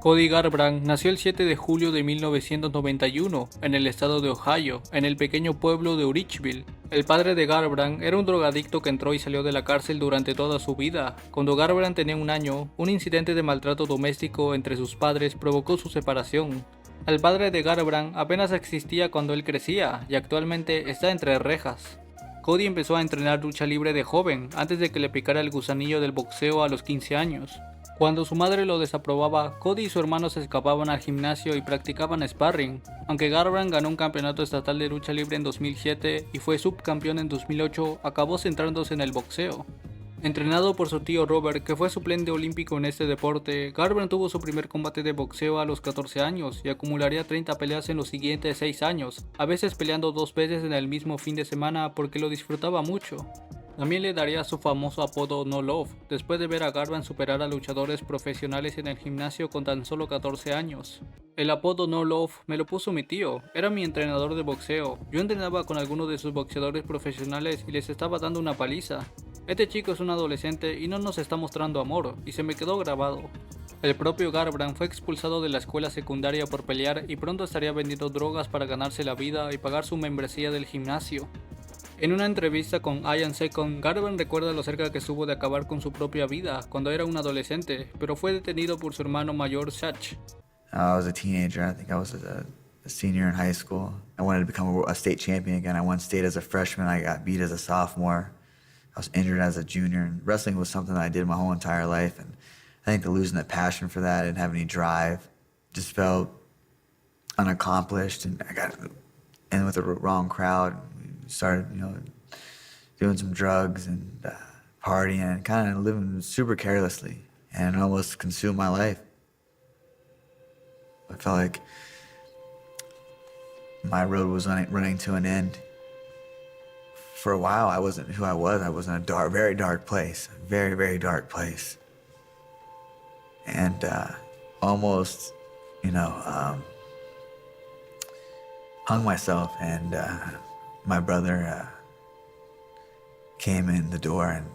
Cody Garbrandt nació el 7 de julio de 1991 en el estado de Ohio, en el pequeño pueblo de Uricville. El padre de Garbrandt era un drogadicto que entró y salió de la cárcel durante toda su vida. Cuando Garbrandt tenía un año, un incidente de maltrato doméstico entre sus padres provocó su separación. El padre de Garbrandt apenas existía cuando él crecía y actualmente está entre rejas. Cody empezó a entrenar lucha libre de joven, antes de que le picara el gusanillo del boxeo a los 15 años. Cuando su madre lo desaprobaba, Cody y su hermano se escapaban al gimnasio y practicaban sparring. Aunque Garbrandt ganó un campeonato estatal de lucha libre en 2007 y fue subcampeón en 2008, acabó centrándose en el boxeo. Entrenado por su tío Robert, que fue suplente olímpico en este deporte, Garbrandt tuvo su primer combate de boxeo a los 14 años y acumularía 30 peleas en los siguientes 6 años, a veces peleando 2 veces en el mismo fin de semana porque lo disfrutaba mucho. También le daría su famoso apodo No Love, después de ver a Garbrandt superar a luchadores profesionales en el gimnasio con tan solo 14 años. El apodo No Love me lo puso mi tío, era mi entrenador de boxeo. Yo entrenaba con algunos de sus boxeadores profesionales y les estaba dando una paliza. Este chico es un adolescente y no nos está mostrando amor, y se me quedó grabado. El propio Garbrandt fue expulsado de la escuela secundaria por pelear y pronto estaría vendiendo drogas para ganarse la vida y pagar su membresía del gimnasio. En una entrevista con Ian Second, Garbrandt recuerda lo cerca que estuvo de acabar con su propia vida cuando era un adolescente, pero fue detenido por su hermano mayor Satch. I was a teenager. I think I was a senior in high school. I wanted to become a state champion again. I won state as a freshman. I got beat as a sophomore. I was injured as a junior. And wrestling was something that I did my whole entire life. And I think losing that passion for that, I didn't have any drive, just felt unaccomplished. And I got in with the wrong crowd. We started, doing some drugs and partying and kind of living super carelessly. And it almost consumed my life. I felt like my road was running to an end. For a while, I wasn't who I was. I was in a very dark place, a very, very dark place. And almost, hung myself. And my brother came in the door and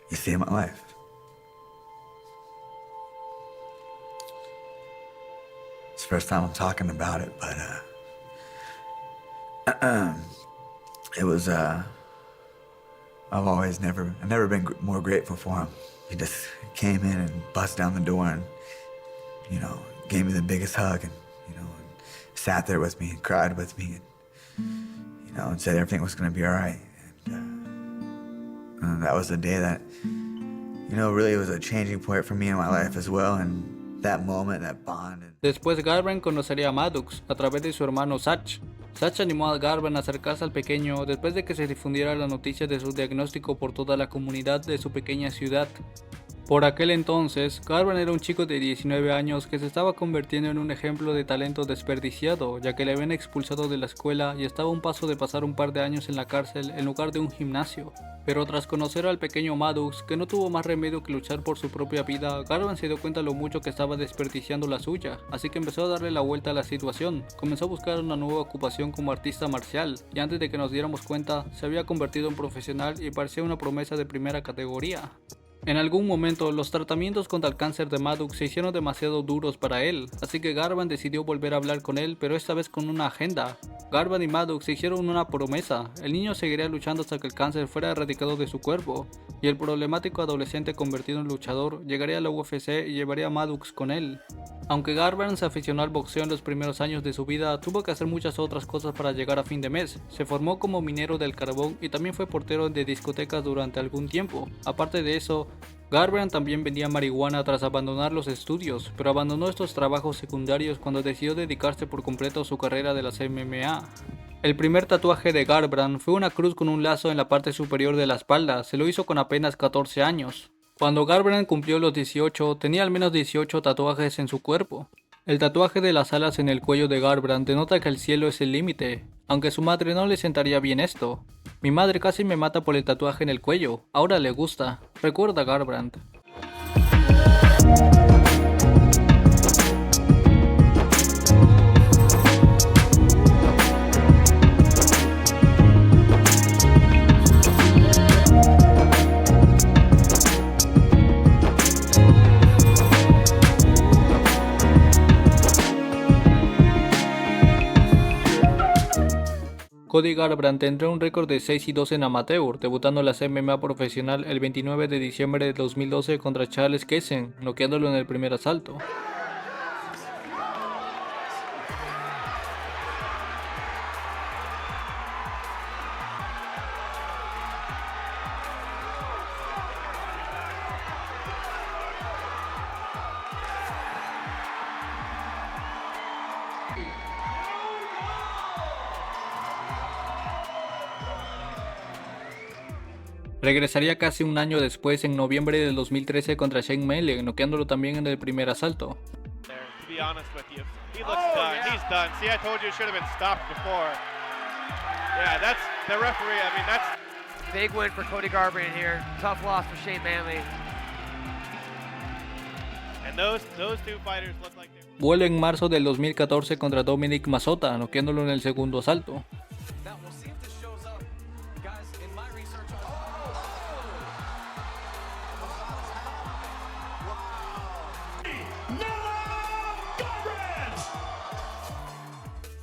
he saved my life. It's the first time I'm talking about it, but it was, I've never been more grateful for him. He just came in and busted down the door and, gave me the biggest hug and, and sat there with me and cried with me and said everything was going to be all right. And that was the day that, really was a changing point for me in my life as well. And that moment, that bond. Después Garbrandt conocería a Maddox a través de su hermano Satch. Satch animó a Garbrandt a acercarse al pequeño después de que se difundiera la noticia de su diagnóstico por toda la comunidad de su pequeña ciudad. Por aquel entonces, Garbrandt era un chico de 19 años que se estaba convirtiendo en un ejemplo de talento desperdiciado, ya que le habían expulsado de la escuela y estaba a un paso de pasar un par de años en la cárcel en lugar de un gimnasio. Pero tras conocer al pequeño Maddox, que no tuvo más remedio que luchar por su propia vida, Garbrandt se dio cuenta lo mucho que estaba desperdiciando la suya, así que empezó a darle la vuelta a la situación. Comenzó a buscar una nueva ocupación como artista marcial, y antes de que nos diéramos cuenta, se había convertido en profesional y parecía una promesa de primera categoría. En algún momento, los tratamientos contra el cáncer de Maddox se hicieron demasiado duros para él, así que Garbrandt decidió volver a hablar con él, pero esta vez con una agenda. Garbrandt y Maddox se hicieron una promesa: el niño seguiría luchando hasta que el cáncer fuera erradicado de su cuerpo, y el problemático adolescente convertido en luchador llegaría a la UFC y llevaría a Maddox con él. Aunque Garbrandt se aficionó al boxeo en los primeros años de su vida, tuvo que hacer muchas otras cosas para llegar a fin de mes. Se formó como minero del carbón y también fue portero de discotecas durante algún tiempo. Aparte de eso, Garbrandt también vendía marihuana tras abandonar los estudios, pero abandonó estos trabajos secundarios cuando decidió dedicarse por completo a su carrera de las MMA. El primer tatuaje de Garbrandt fue una cruz con un lazo en la parte superior de la espalda. Se lo hizo con apenas 14 años. Cuando Garbrandt cumplió los 18, tenía al menos 18 tatuajes en su cuerpo. El tatuaje de las alas en el cuello de Garbrandt denota que el cielo es el límite, aunque a su madre no le sentaría bien esto. Mi madre casi me mata por el tatuaje en el cuello, ahora le gusta, recuerda Garbrandt. Cody Garbrandt tendrá un récord de 6-2 en amateur, debutando en la MMA profesional el 29 de diciembre de 2012 contra Charles Kessen, noqueándolo en el primer asalto. Regresaría casi un año después, en noviembre del 2013, contra Shane Mele, noqueándolo también en el primer asalto. Big win for Cody Garbrandt here. Tough loss for Shane Manley. And those two fighters look like they're... Vuelve en marzo del 2014 contra Dominic Mazzota, noqueándolo en el segundo asalto.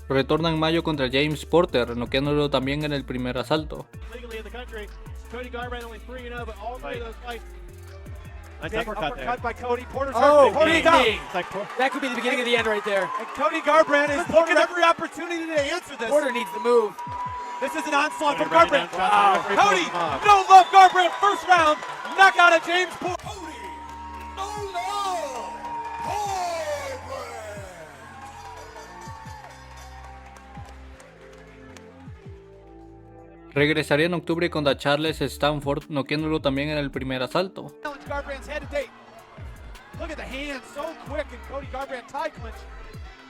Retorna en mayo contra James Porter, noqueándolo también en el primer asalto. Cody Garbrandt only 3-0, but all three of those fights. Nice Big uppercut uppercut by Cody. Porter's Oh, hurt. big Down. knee. It's like That could be the beginning of the end right there. And Cody Garbrandt is looking at every opportunity to answer this. Porter needs to move. This is an onslaught from Cody Garbrandt. Garbrandt. Wow. Cody, no love Garbrandt. First round, knockout of James Porter. Cody, no love, Garbrandt. Regresaría en octubre contra Charles Stanford, noqueándolo también en el primer asalto. Garbrandt's head to date. Look at the hands, so quick, and Cody Garbrandt tie clinch.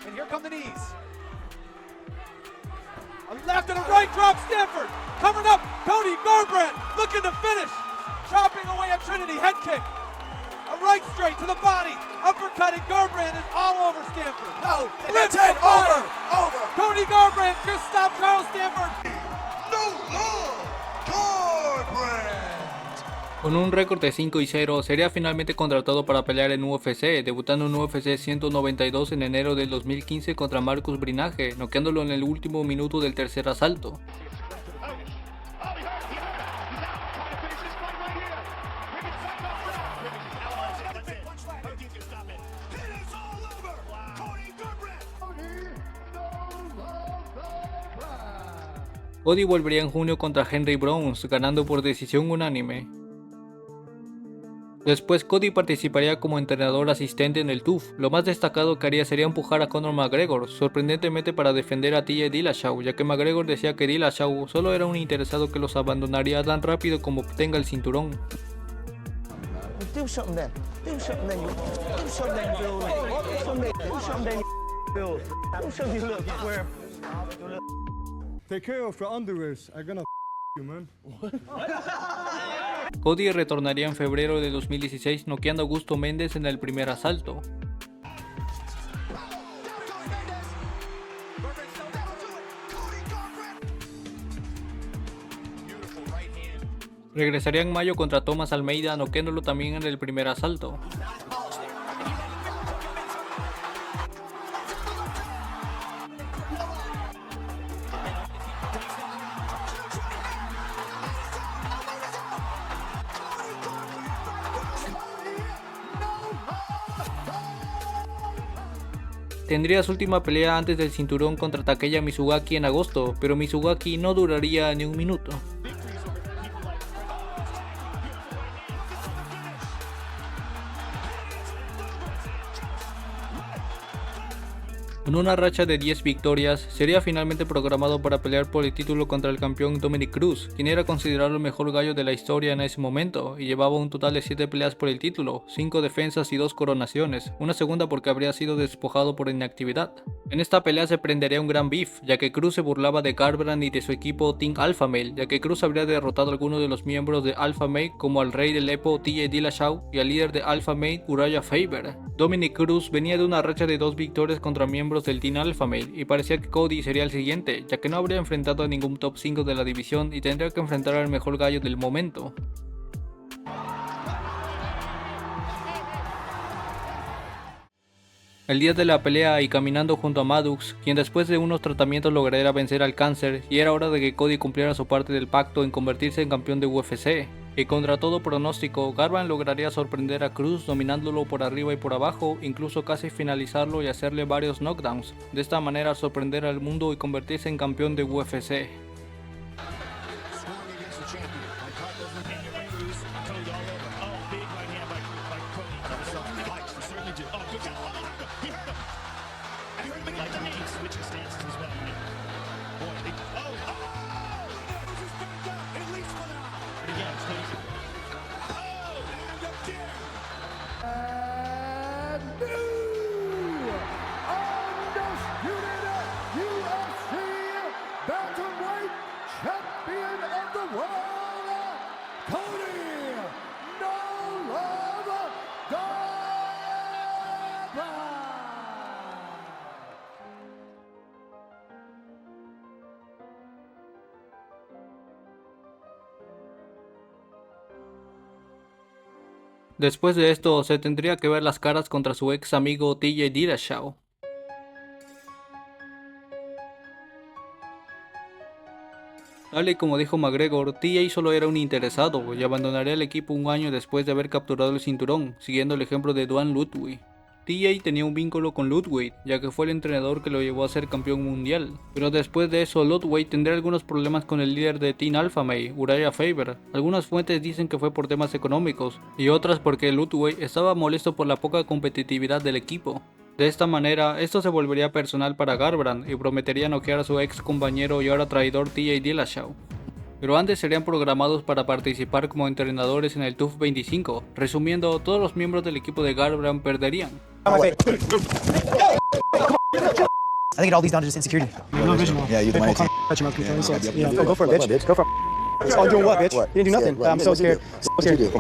And here come the knees. A left and a right drop, Stanford. Coming up, Cody Garbrandt looking to finish. Chopping away at Trinity, head kick. A right straight to the body. Uppercutting Garbrandt is all over Stanford. No, Lift that's it. the bar. Over. Cody Garbrandt just stopped Charles Stanford. No love, Garbrandt. Con un récord de 5-0, sería finalmente contratado para pelear en UFC, debutando en UFC 192 en enero del 2015 contra Marcus Brinage, noqueándolo en el último minuto del tercer asalto. Cody volvería en junio contra Henry Browns, ganando por decisión unánime. Después Cody participaría como entrenador asistente en el TUF. Lo más destacado que haría sería empujar a Conor McGregor, sorprendentemente para defender a TJ Dillashaw, ya que McGregor decía que Dillashaw solo era un interesado que los abandonaría tan rápido como obtenga el cinturón. Do something then. Do something then. Do something then, Bill. Do something then, Bill. Do something, look, where... Take care of your underwears. I'm gonna you, man. Cody retornaría en febrero de 2016 noqueando a Augusto Méndez en el primer asalto. Regresaría en mayo contra Thomas Almeida, noqueándolo también en el primer asalto. Tendría su última pelea antes del cinturón contra Takeya Mizugaki en agosto, pero Mizugaki no duraría ni un minuto. Con una racha de 10 victorias, sería finalmente programado para pelear por el título contra el campeón Dominick Cruz, quien era considerado el mejor gallo de la historia en ese momento, y llevaba un total de 7 peleas por el título, 5 defensas y 2 coronaciones, una segunda porque habría sido despojado por inactividad. En esta pelea se prendería un gran beef, ya que Cruz se burlaba de Garbrandt y de su equipo Team Alpha Male, ya que Cruz habría derrotado a algunos de los miembros de Alpha Male como al rey del Epo TJ Dillashaw y al líder de Alpha Male Uriah Faber. Dominick Cruz venía de una racha de 2 victorias contra miembros del Team Alpha Male y parecía que Cody sería el siguiente, ya que no habría enfrentado a ningún top 5 de la división y tendría que enfrentar al mejor gallo del momento. El día de la pelea y caminando junto a Maddox, quien después de unos tratamientos lograría vencer al cáncer, y era hora de que Cody cumpliera su parte del pacto en convertirse en campeón de UFC. Y contra todo pronóstico, Garbrandt lograría sorprender a Cruz dominándolo por arriba y por abajo, incluso casi finalizarlo y hacerle varios knockdowns, de esta manera sorprender al mundo y convertirse en campeón de UFC. Después de esto, se tendría que ver las caras contra su ex amigo TJ Dillashaw. Tal y como dijo McGregor, TJ solo era un interesado y abandonaría el equipo un año después de haber capturado el cinturón, siguiendo el ejemplo de Duane Ludwig. TJ tenía un vínculo con Ludwig, ya que fue el entrenador que lo llevó a ser campeón mundial, pero después de eso Ludwig tendría algunos problemas con el líder de Team Alpha Male, Uriah Faber. Algunas fuentes dicen que fue por temas económicos, y otras porque Ludwig estaba molesto por la poca competitividad del equipo. De esta manera, esto se volvería personal para Garbrandt y prometería noquear a su ex compañero y ahora traidor TJ Dillashaw. Pero antes serían programados para participar como entrenadores en el TUF 25. Resumiendo, todos los miembros del equipo de Garbrandt perderían. I think it all leads down to just insecurity. Yeah, you the money team. Go for it, bitch. Go for it. Oh, doing what, bitch? You didn't do nothing. I'm so scared. So scared.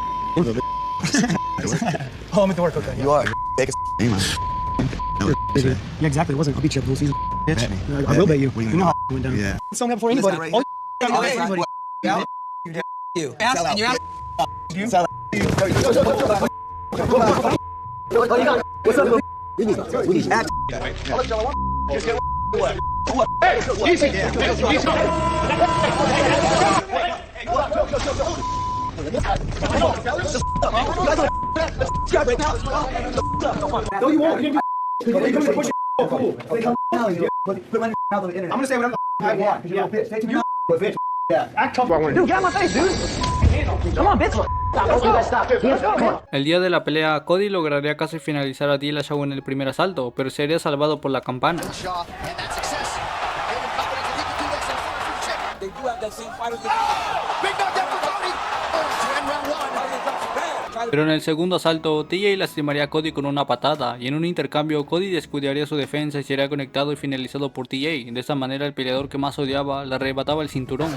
Oh, I'm at the work, okay. You are. Fake as Yeah, exactly. It wasn't. I'll beat you up, Lucy. Bitch. I will bet you. You know how it went down. Yeah. It's something before anybody. Oh, anybody. You. And you're out. What's up, we need No, you won't. I'm gonna say whatever I want because you're a bitch. Stay to me, bitch. Yeah. Act tough. Dude, get out my face, dude. Come on, bitch. El día de la pelea, Cody lograría casi finalizar a Dillashaw en el primer asalto, pero sería salvado por la campana. Pero en el segundo asalto, TJ lastimaría a Cody con una patada, y en un intercambio Cody descuidaría su defensa y sería conectado y finalizado por TJ. De esta manera el peleador que más odiaba le arrebataba el cinturón.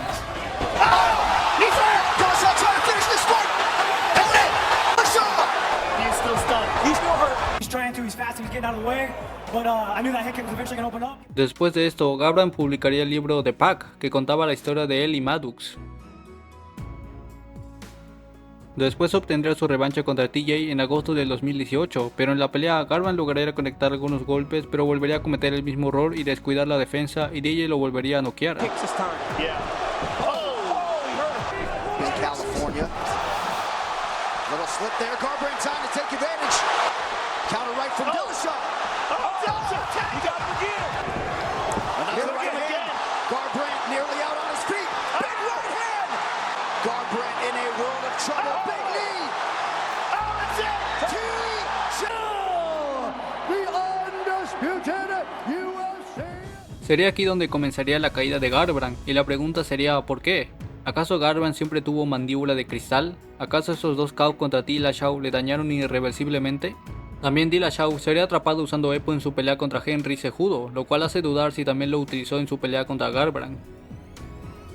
Después de esto, Garbrandt publicaría el libro The Pack, que contaba la historia de él y Maddox. Después obtendría su revancha contra TJ en agosto del 2018, pero en la pelea Garbrandt lograría conectar algunos golpes, pero volvería a cometer el mismo error y descuidar la defensa, y TJ lo volvería a noquear. Sería aquí donde comenzaría la caída de Garbrandt, y la pregunta sería ¿por qué? ¿Acaso Garbrandt siempre tuvo mandíbula de cristal? ¿Acaso esos dos KO contra Dillashaw le dañaron irreversiblemente? También Dillashaw sería atrapado usando EPO en su pelea contra Henry Cejudo, lo cual hace dudar si también lo utilizó en su pelea contra Garbrandt.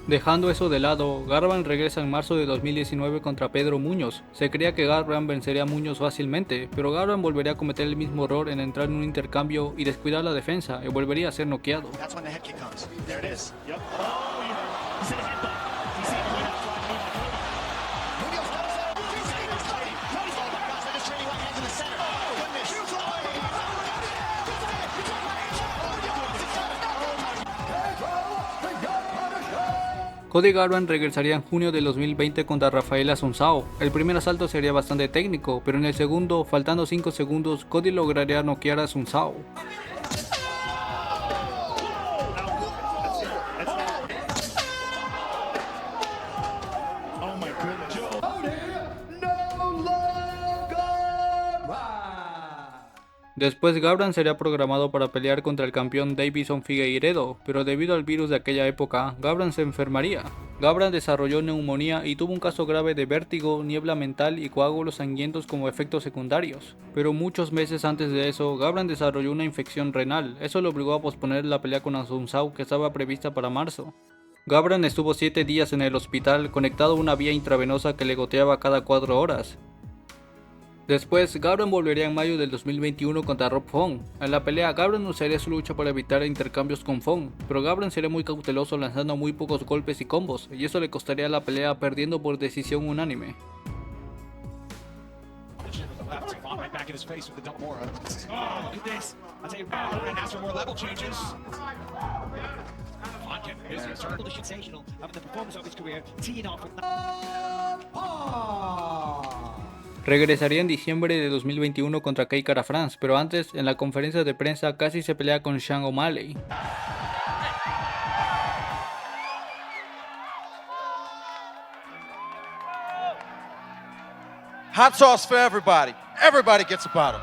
Dejando eso de lado, Garbrandt regresa en marzo de 2019 contra Pedro Muñoz. Se creía que Garbrandt vencería a Muñoz fácilmente, pero Garbrandt volvería a cometer el mismo error en entrar en un intercambio y descuidar la defensa, y volvería a ser noqueado. Cody Garbrandt regresaría en junio del 2020 contra Rafael Assunção. El primer asalto sería bastante técnico, pero en el segundo, faltando 5 segundos, Cody lograría noquear a Assunção. Después Garbrandt sería programado para pelear contra el campeón Deiveson Figueiredo, pero debido al virus de aquella época, Garbrandt se enfermaría. Garbrandt desarrolló neumonía y tuvo un caso grave de vértigo, niebla mental y coágulos sangrientos como efectos secundarios. Pero muchos meses antes de eso, Garbrandt desarrolló una infección renal, eso lo obligó a posponer la pelea con Assunção que estaba prevista para marzo. Garbrandt estuvo 7 días en el hospital conectado a una vía intravenosa que le goteaba cada 4 horas. Después, Garbrandt volvería en mayo del 2021 contra Rob Font. En la pelea, Garbrandt usaría su lucha para evitar intercambios con Font, pero Garbrandt sería muy cauteloso lanzando muy pocos golpes y combos, y eso le costaría la pelea perdiendo por decisión unánime. Regresaría en diciembre de 2021 contra Kai Kara-France, pero antes, en la conferencia de prensa, casi se pelea con Sean O'Malley. Hot sauce for everybody. Everybody gets a bottle.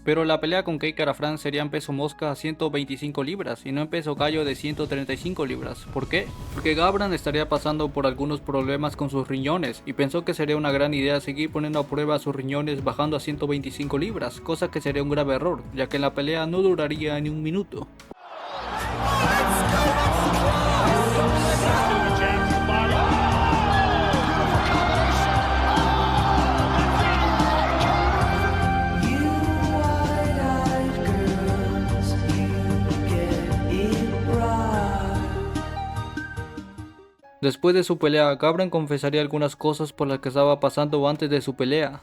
Pero la pelea con Kai Kara-France sería en peso mosca a 125 libras y no en peso gallo de 135 libras. ¿Por qué? Porque Garbrandt estaría pasando por algunos problemas con sus riñones y pensó que sería una gran idea seguir poniendo a prueba sus riñones bajando a 125 libras, cosa que sería un grave error, ya que la pelea no duraría ni un minuto. Después de su pelea, Garbrandt confesaría algunas cosas por las que estaba pasando antes de su pelea.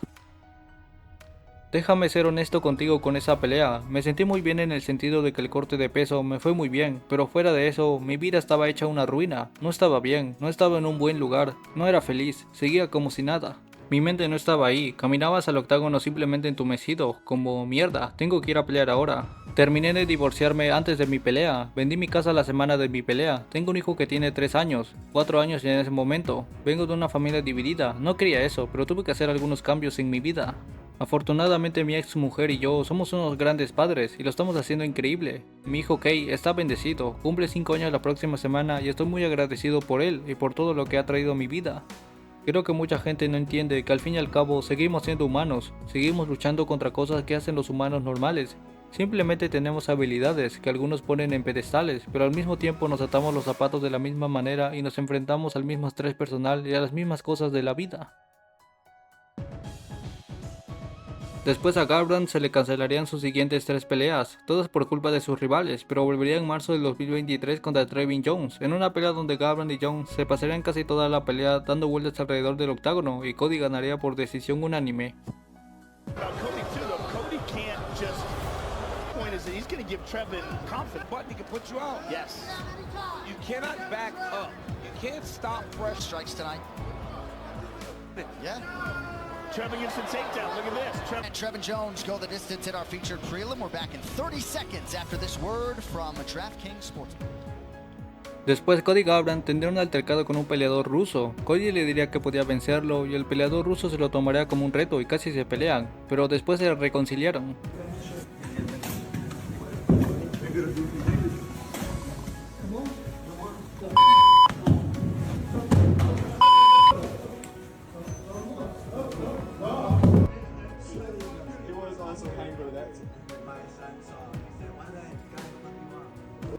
Déjame ser honesto contigo con esa pelea, me sentí muy bien en el sentido de que el corte de peso me fue muy bien, pero fuera de eso, mi vida estaba hecha una ruina, no estaba bien, no estaba en un buen lugar, no era feliz, seguía como si nada. Mi mente no estaba ahí, caminabas al octágono simplemente entumecido, como mierda, tengo que ir a pelear ahora. Terminé de divorciarme antes de mi pelea, vendí mi casa la semana de mi pelea, tengo un hijo que tiene 3 años, 4 años en ese momento, vengo de una familia dividida, no quería eso, pero tuve que hacer algunos cambios en mi vida. Afortunadamente mi ex mujer y yo somos unos grandes padres y lo estamos haciendo increíble. Mi hijo Kay está bendecido, cumple 5 años la próxima semana y estoy muy agradecido por él y por todo lo que ha traído a mi vida. Creo que mucha gente no entiende que al fin y al cabo seguimos siendo humanos, seguimos luchando contra cosas que hacen los humanos normales. Simplemente tenemos habilidades que algunos ponen en pedestales, pero al mismo tiempo nos atamos los zapatos de la misma manera y nos enfrentamos al mismo estrés personal y a las mismas cosas de la vida. Después a Garbrandt se le cancelarían sus siguientes 3 peleas, todas por culpa de sus rivales, pero volvería en marzo del 2023 contra Trevin Jones, en una pelea donde Garbrandt y Jones se pasarían casi toda la pelea dando vueltas alrededor del octágono y Cody ganaría por decisión unánime. He's going to give Trevin confidence. But he can put you out. Yes. You cannot back up. You can't stop fresh strikes tonight. Yeah. Trevin gets the takedown. Look at this. And Trevin Jones go the distance in our featured prelim. We're back in 30 seconds after this word from DraftKings Sportsbook. Después Cody Garbrandt tendría un altercado con un peleador ruso. Cody le diría que podía vencerlo y el peleador ruso se lo tomaría como un reto y casi se pelean, pero después se reconciliaron.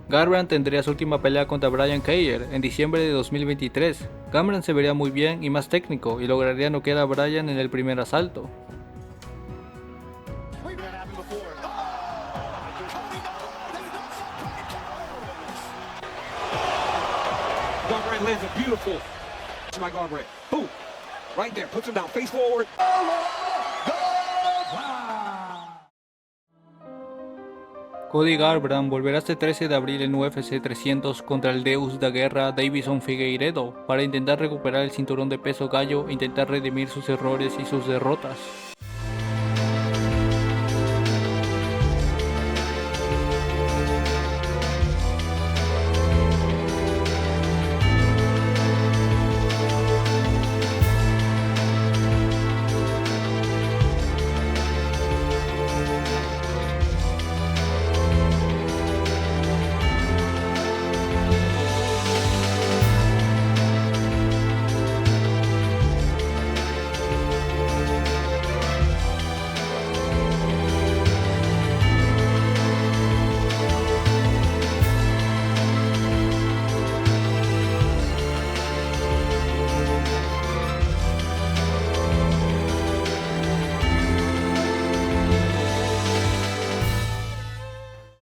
Garbrandt tendría su última pelea contra Brian Cayer en diciembre de 2023. Garbrandt se vería muy bien y más técnico y lograría noquear a Brian en el primer asalto. Garbrandt lands a beautiful. My Garbrandt. Boom. Right there. Puts him down. Face forward. Cody Garbrandt volverá este 13 de abril en UFC 300 contra el deus de guerra Deiveson Figueiredo para intentar recuperar el cinturón de peso gallo e intentar redimir sus errores y sus derrotas.